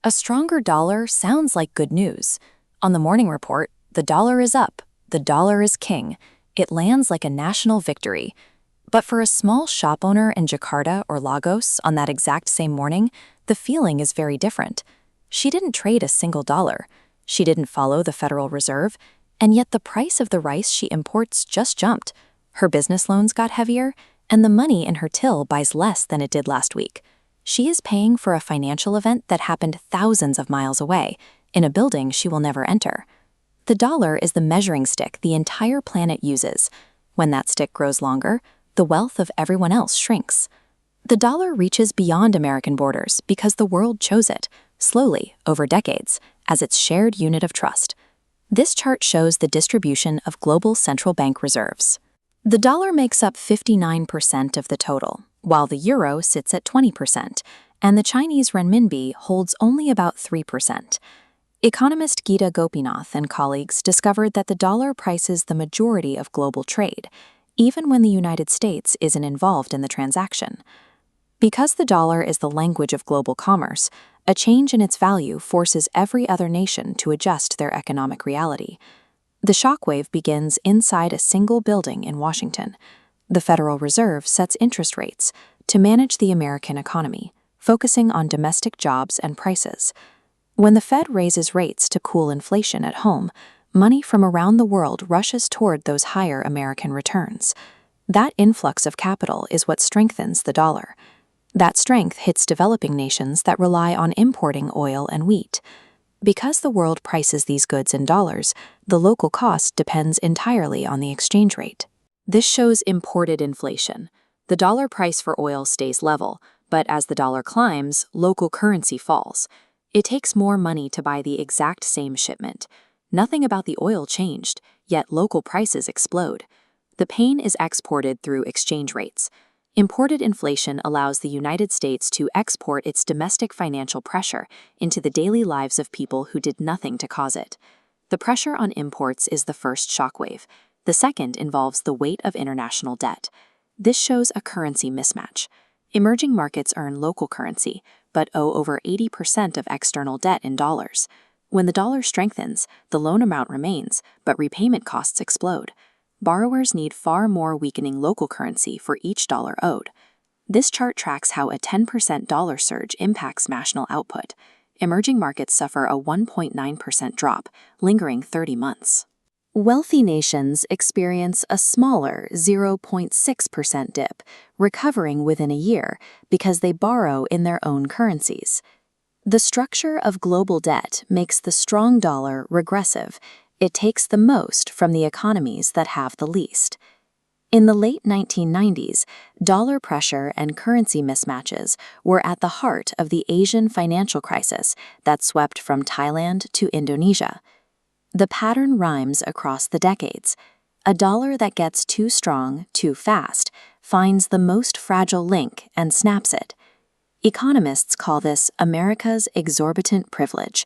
A stronger dollar sounds like good news. On the morning report, the dollar is up, the dollar is king. It lands like a national victory. But for a small shop owner in Jakarta or Lagos on that exact same morning, the feeling is very different. She didn't trade a single dollar. She didn't follow the Federal Reserve, and yet the price of the rice she imports just jumped. Her business loans got heavier, and the money in her till buys less than it did last week. She is paying for a financial event that happened thousands of miles away, in a building she will never enter. The dollar is the measuring stick the entire planet uses. When that stick grows longer, the wealth of everyone else shrinks. The dollar reaches beyond American borders because the world chose it, slowly, over decades, as its shared unit of trust. This chart shows the distribution of global central bank reserves. The dollar makes up 59% of the total, while the euro sits at 20%, and the Chinese renminbi holds only about 3%. Economist Geeta Gopinath and colleagues discovered that the dollar prices the majority of global trade, even when the United States isn't involved in the transaction. Because the dollar is the language of global commerce, a change in its value forces every other nation to adjust their economic reality. The shockwave begins inside a single building in Washington. The Federal Reserve sets interest rates to manage the American economy, focusing on domestic jobs and prices. When the Fed raises rates to cool inflation at home, money from around the world rushes toward those higher American returns. That influx of capital is what strengthens the dollar. That strength hits developing nations that rely on importing oil and wheat. Because the world prices these goods in dollars, the local cost depends entirely on the exchange rate. This shows imported inflation. The dollar price for oil stays level, but as the dollar climbs, local currency falls. It takes more money to buy the exact same shipment. Nothing about the oil changed, yet local prices explode. The pain is exported through exchange rates. Imported inflation allows the United States to export its domestic financial pressure into the daily lives of people who did nothing to cause it. The pressure on imports is the first shockwave. The second involves the weight of international debt. This shows a currency mismatch. Emerging markets earn local currency, but owe over 80% of external debt in dollars. When the dollar strengthens, the loan amount remains, but repayment costs explode. Borrowers need far more weakening local currency for each dollar owed. This chart tracks how a 10% dollar surge impacts national output. Emerging markets suffer a 1.9% drop, lingering 30 months. Wealthy nations experience a smaller 0.6% dip, recovering within a year because they borrow in their own currencies. The structure of global debt makes the strong dollar regressive. It takes the most from the economies that have the least. In the late 1990s, dollar pressure and currency mismatches were at the heart of the Asian financial crisis that swept from Thailand to Indonesia. The pattern rhymes across the decades. A dollar that gets too strong, too fast, finds the most fragile link and snaps it. Economists call this America's exorbitant privilege.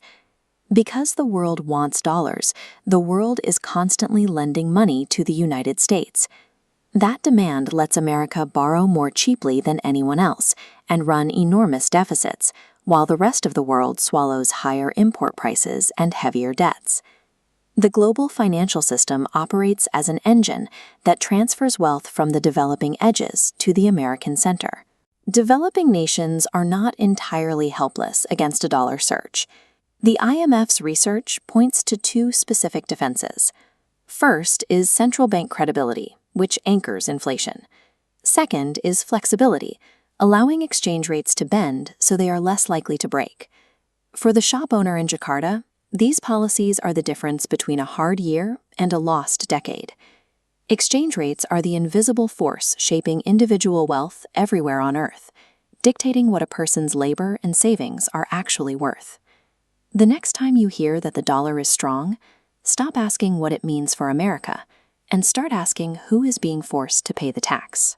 Because the world wants dollars, the world is constantly lending money to the United States. That demand lets America borrow more cheaply than anyone else and run enormous deficits, while the rest of the world swallows higher import prices and heavier debts. The global financial system operates as an engine that transfers wealth from the developing edges to the American center. Developing nations are not entirely helpless against a dollar surge. The IMF's research points to two specific defenses. First is central bank credibility, which anchors inflation. Second is flexibility, allowing exchange rates to bend so they are less likely to break. For the shop owner in Jakarta, these policies are the difference between a hard year and a lost decade. Exchange rates are the invisible force shaping individual wealth everywhere on Earth, dictating what a person's labor and savings are actually worth. The next time you hear that the dollar is strong, stop asking what it means for America and start asking who is being forced to pay the tax.